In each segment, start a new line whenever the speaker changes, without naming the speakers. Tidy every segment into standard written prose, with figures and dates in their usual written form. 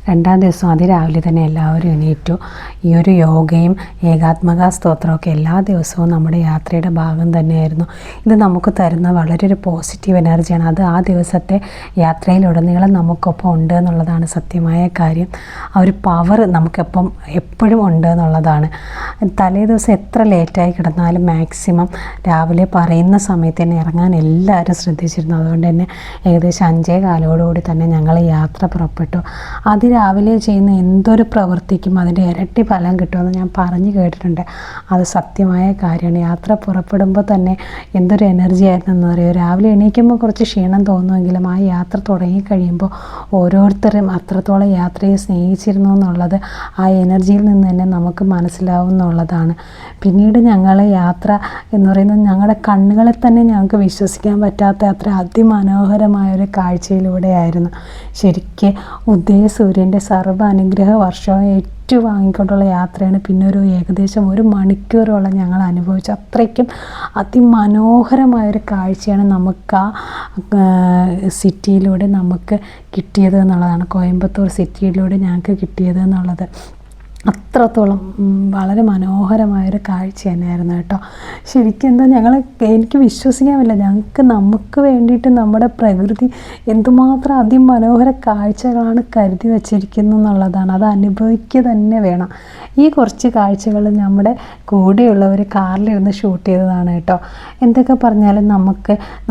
രണ്ടാം ദിവസം അതിരാവിലെ തന്നെ എല്ലാവരും എണീറ്റു. ഈ ഒരു യോഗയും ഏകാത്മക സ്തോത്രമൊക്കെ എല്ലാ ദിവസവും നമ്മുടെ യാത്രയുടെ ഭാഗം തന്നെയായിരുന്നു. ഇത് നമുക്ക് തരുന്ന വളരെ ഒരു പോസിറ്റീവ് എനർജിയാണ്. അത് ആ ദിവസത്തെ യാത്രയിലുടനീളം നമുക്കൊപ്പം ഉണ്ട് എന്നുള്ളതാണ് സത്യമായ കാര്യം. ആ ഒരു പവർ നമുക്കെപ്പം എപ്പോഴും ഉണ്ട് എന്നുള്ളതാണ്. തലേ ദിവസം എത്ര ലേറ്റായി കിടന്നാലും മാക്സിമം രാവിലെ പറയുന്ന സമയത്ത് തന്നെ ഇറങ്ങാൻ എല്ലാവരും ശ്രദ്ധിച്ചിരുന്നു. അതുകൊണ്ട് തന്നെ ഏകദേശം 5:15 തന്നെ ഞങ്ങൾ യാത്ര പുറപ്പെട്ടു. രാവിലെ ചെയ്യുന്ന എന്തൊരു പ്രവൃത്തിക്കും അതിൻ്റെ ഇരട്ടി ഫലം കിട്ടുമെന്ന് ഞാൻ പറഞ്ഞു കേട്ടിട്ടുണ്ട്. അത് സത്യമായ കാര്യമാണ്. യാത്ര പുറപ്പെടുമ്പോൾ തന്നെ എന്തൊരു എനർജി ആയിരുന്നെന്ന് പറയുക. രാവിലെ എണീക്കുമ്പോൾ കുറച്ച് ക്ഷീണം തോന്നുമെങ്കിലും ആ യാത്ര തുടങ്ങിക്കഴിയുമ്പോൾ ഓരോരുത്തരും അത്രത്തോളം യാത്രയെ സ്നേഹിച്ചിരുന്നു എന്നുള്ളത് ആ എനർജിയിൽ നിന്ന് തന്നെ നമുക്ക് മനസ്സിലാവും എന്നുള്ളതാണ്. പിന്നീട് ഞങ്ങളെ യാത്ര എന്ന് പറയുന്നത് ഞങ്ങളുടെ കണ്ണുകളെ തന്നെ ഞങ്ങൾക്ക് വിശ്വസിക്കാൻ പറ്റാത്ത അത്ര അതിമനോഹരമായൊരു കാഴ്ചയിലൂടെയായിരുന്നു. ശരിക്ക് ഉദയസൂര്യൻ്റെ സർവ്വ അനുഗ്രഹ വർഷവും ഏറ്റുവാങ്ങിക്കൊണ്ടുള്ള യാത്രയാണ്. പിന്നെ ഏകദേശം 1 മണിക്കൂറോളം ഞങ്ങൾ അനുഭവിച്ചു. അത്രയ്ക്കും അതിമനോഹരമായൊരു കാഴ്ചയാണ് നമുക്ക് ആ സിറ്റിയിലൂടെ നമുക്ക് കിട്ടിയത് എന്നുള്ളതാണ്. കോയമ്പത്തൂർ സിറ്റിയിലൂടെ ഞങ്ങൾക്ക് കിട്ടിയത് എന്നുള്ളത് അത്രത്തോളം വളരെ മനോഹരമായൊരു കാഴ്ച തന്നെയായിരുന്നു കേട്ടോ. ശരിക്കും എനിക്ക് വിശ്വസിക്കാൻ പറ്റില്ല. നമുക്ക് വേണ്ടിയിട്ട് നമ്മുടെ പ്രകൃതി എന്തുമാത്രം അതിമനോഹര കാഴ്ചകളാണ് കരുതി വച്ചിരിക്കുന്നു എന്നുള്ളതാണ്. അത് അനുഭവിക്കുക തന്നെ വേണം. ഈ കുറച്ച് കാഴ്ചകൾ നമ്മുടെ കൂടെയുള്ളവർ കാറിലിരുന്ന് ഷൂട്ട് ചെയ്തതാണ് കേട്ടോ. എന്തൊക്കെ പറഞ്ഞാലും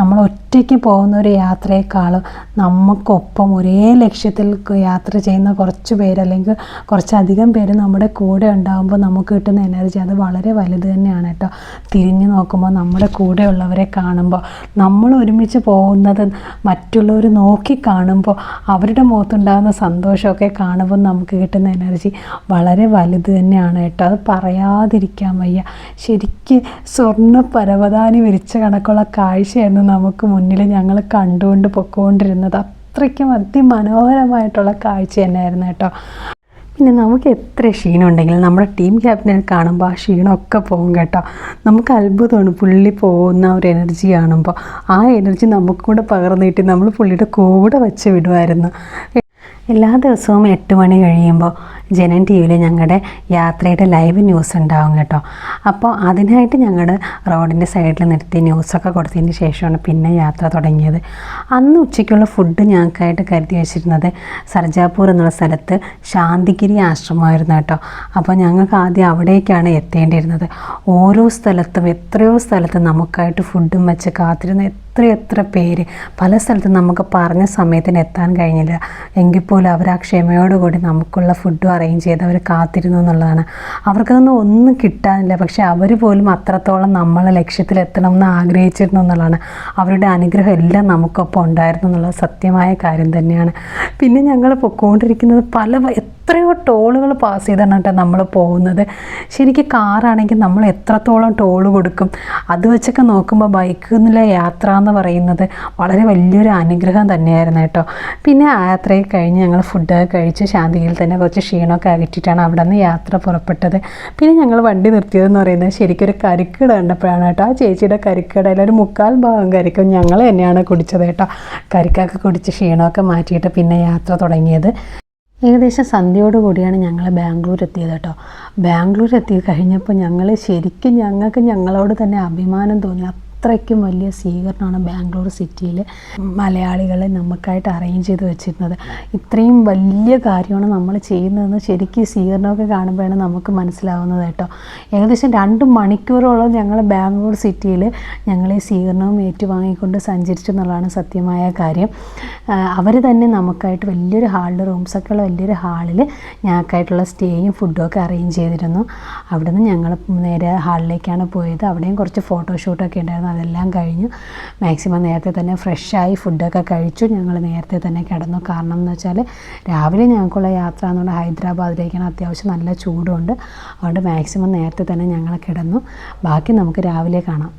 നമ്മൾ ഒറ്റയ്ക്ക് പോകുന്ന ഒരു യാത്രയെക്കാളും നമുക്കൊപ്പം ഒരേ ലക്ഷ്യത്തിൽ യാത്ര ചെയ്യുന്ന കുറച്ച് പേര് അല്ലെങ്കിൽ കുറച്ചധികം പേര് നമ്മുടെ കൂടെ ഉണ്ടാകുമ്പോൾ നമുക്ക് കിട്ടുന്ന എനർജി അത് വളരെ വലുത് തന്നെയാണ് കേട്ടോ. തിരിഞ്ഞു നോക്കുമ്പോൾ നമ്മുടെ കൂടെയുള്ളവരെ കാണുമ്പോൾ നമ്മൾ ഒരുമിച്ച് പോകുന്നത് മറ്റുള്ളവർ നോക്കി കാണുമ്പോൾ അവരുടെ മുഖത്തുണ്ടാകുന്ന സന്തോഷമൊക്കെ കാണുമ്പോൾ നമുക്ക് കിട്ടുന്ന എനർജി വളരെ വലുത് തന്നെയാണ് കേട്ടോ. അത് പറയാതിരിക്കാൻ വയ്യ. ശരിക്ക് സ്വർണ്ണ പരവതാനി വിരിച്ച കണക്കുള്ള കാഴ്ചയായിരുന്നു നമുക്ക് മുന്നിൽ ഞങ്ങൾ കണ്ടുകൊണ്ട് പൊയ്ക്കൊണ്ടിരുന്നത്. അത്രയ്ക്കും അതിമനോഹരമായിട്ടുള്ള കാഴ്ച തന്നെയായിരുന്നു കേട്ടോ. പിന്നെ നമുക്ക് എത്ര ക്ഷീണം ഉണ്ടെങ്കിലും നമ്മുടെ ടീം ക്യാപ്റ്റനെ കാണുമ്പോൾ ആ ക്ഷീണമൊക്കെ പോകും കേട്ടോ. നമുക്ക് അത്ഭുതമാണ് പുള്ളി പോകുന്ന ഒരു എനർജി കാണുമ്പോൾ. ആ എനർജി നമുക്കൂടെ പകർന്നിട്ട് നമ്മൾ പുള്ളിയുടെ കൂടെ വെച്ച് വിടുമായിരുന്നു. എല്ലാ ദിവസവും 8 മണി കഴിയുമ്പോൾ ജനൻ ടി വിയിൽ ഞങ്ങളുടെ യാത്രയുടെ ലൈവ് ന്യൂസ് ഉണ്ടാവും കേട്ടോ. അപ്പോൾ അതിനായിട്ട് ഞങ്ങൾ റോഡിൻ്റെ സൈഡിൽ നിർത്തി ന്യൂസൊക്കെ കൊടുത്തതിന് ശേഷമാണ് പിന്നെ യാത്ര തുടങ്ങിയത്. അന്ന് ഉച്ചയ്ക്കുള്ള ഫുഡ് ഞങ്ങൾക്കായിട്ട് കരുതി വെച്ചിരുന്നത് സർജാപൂർ എന്നുള്ള സ്ഥലത്ത് ശാന്തിഗിരി ആശ്രമമായിരുന്നു കേട്ടോ. അപ്പോൾ ഞങ്ങൾക്ക് ആദ്യം അവിടേക്കാണ് എത്തേണ്ടിയിരുന്നത്. ഓരോ സ്ഥലത്തും എത്രയോ സ്ഥലത്ത് നമുക്കായിട്ട് ഫുഡും വെച്ച് കാത്തിരുന്ന എത്ര പേര്. പല സ്ഥലത്തും നമുക്ക് പറഞ്ഞ സമയത്തിന് എത്താൻ കഴിഞ്ഞില്ല എങ്കിൽ പോലും അവർ ആ ക്ഷമയോടുകൂടി നമുക്കുള്ള ഫുഡും അറേഞ്ച് ചെയ്ത് അവർ കാത്തിരുന്നു എന്നുള്ളതാണ്. അവർക്കതൊന്നും ഒന്നും കിട്ടാനില്ല, പക്ഷേ അവർ പോലും അത്രത്തോളം നമ്മളെ ലക്ഷ്യത്തിലെത്തണം എന്ന് ആഗ്രഹിച്ചിരുന്നു എന്നുള്ളതാണ്. അവരുടെ അനുഗ്രഹം എല്ലാം നമുക്കൊപ്പം ഉണ്ടായിരുന്നു എന്നുള്ളത് സത്യമായ കാര്യം തന്നെയാണ്. പിന്നെ ഞങ്ങൾ പൊയ്ക്കൊണ്ടിരിക്കുന്നത് എത്രയോ ടോളുകൾ പാസ് ചെയ്താണ് കേട്ടോ നമ്മൾ പോകുന്നത്. ശരിക്കും കാറാണെങ്കിൽ നമ്മൾ എത്രത്തോളം ടോൾ കൊടുക്കും. അത് വെച്ചൊക്കെ നോക്കുമ്പോൾ ബൈക്കിൽ നിന്നുള്ള യാത്ര എന്ന് പറയുന്നത് വളരെ വലിയൊരു അനുഗ്രഹം തന്നെയായിരുന്നു കേട്ടോ. പിന്നെ ആ യാത്രയിൽ കഴിഞ്ഞ് ഞങ്ങൾ ഫുഡൊക്കെ കഴിച്ച് ശാന്തിയിൽ തന്നെ കുറച്ച് ക്ഷീണമൊക്കെ അകറ്റിയിട്ടാണ് അവിടെ നിന്ന് യാത്ര പുറപ്പെട്ടത്. പിന്നെ ഞങ്ങൾ വണ്ടി നിർത്തിയതെന്ന് പറയുന്നത് ശരിക്കും ഒരു കരിക്കട കണ്ടപ്പോഴാണ് കേട്ടോ. ആ ചേച്ചിയുടെ കരിക്കടയിൽ ഒരു 1/4 ഭാഗം കരിക്കും ഞങ്ങൾ തന്നെയാണ് കുടിച്ചത് കേട്ടോ. കരിക്കൊക്കെ കുടിച്ച് ക്ഷീണമൊക്കെ മാറ്റിയിട്ട് പിന്നെ യാത്ര തുടങ്ങിയത്. ഏകദേശം സന്ധ്യയോടുകൂടിയാണ് ഞങ്ങൾ ബാംഗ്ലൂർ എത്തിയത് കേട്ടോ. ബാംഗ്ലൂർ എത്തി കഴിഞ്ഞപ്പോൾ ഞങ്ങൾക്ക് ഞങ്ങളോട് തന്നെ അഭിമാനം തോന്നി. അത്രയ്ക്കും വലിയ സ്വീകരണമാണ് ബാംഗ്ലൂർ സിറ്റിയിൽ മലയാളികളെ നമുക്കായിട്ട് അറേഞ്ച് ചെയ്ത് വെച്ചിരുന്നത്. ഇത്രയും വലിയ കാര്യമാണ് നമ്മൾ ചെയ്യുന്നതെന്ന് ശരിക്കും സ്വീകരണമൊക്കെ കാണുമ്പോഴാണ് നമുക്ക് മനസ്സിലാവുന്നത് കേട്ടോ. ഏകദേശം 2 മണിക്കൂറോളം ഞങ്ങൾ ബാംഗ്ലൂർ സിറ്റിയിൽ ഞങ്ങളെ സ്വീകരണവും ഏറ്റുവാങ്ങിക്കൊണ്ട് സഞ്ചരിച്ചു എന്നുള്ളതാണ് സത്യമായ കാര്യം. അവർ തന്നെ നമുക്കായിട്ട് വലിയൊരു ഹാളിൽ റൂംസൊക്കെ ഉള്ള വലിയൊരു ഹാളിൽ ഞങ്ങൾക്കായിട്ടുള്ള സ്റ്റേയും ഫുഡും ഒക്കെ അറേഞ്ച് ചെയ്തിരുന്നു. അവിടെ നിന്ന് ഞങ്ങൾ നേരെ ഹാളിലേക്കാണ് പോയത്. അവിടെയും കുറച്ച് ഫോട്ടോഷൂട്ടൊക്കെ ഉണ്ടായിരുന്നു. അതെല്ലാം കഴിഞ്ഞു മാക്സിമം നേരത്തെ തന്നെ ഫ്രഷായി ഫുഡൊക്കെ കഴിച്ചു. ഞങ്ങൾ നേരത്തെ തന്നെ കിടന്നു. കാരണം എന്ന് വെച്ചാൽ രാവിലെ ഞങ്ങൾക്കുള്ള യാത്ര എന്നുകൊണ്ട് ഹൈദരാബാദിലേക്കാണ്. അത്യാവശ്യം നല്ല ചൂടുണ്ട്. അതുകൊണ്ട് മാക്സിമം നേരത്തെ തന്നെ ഞങ്ങൾ കിടന്നു. ബാക്കി നമുക്ക് രാവിലെ കാണാം.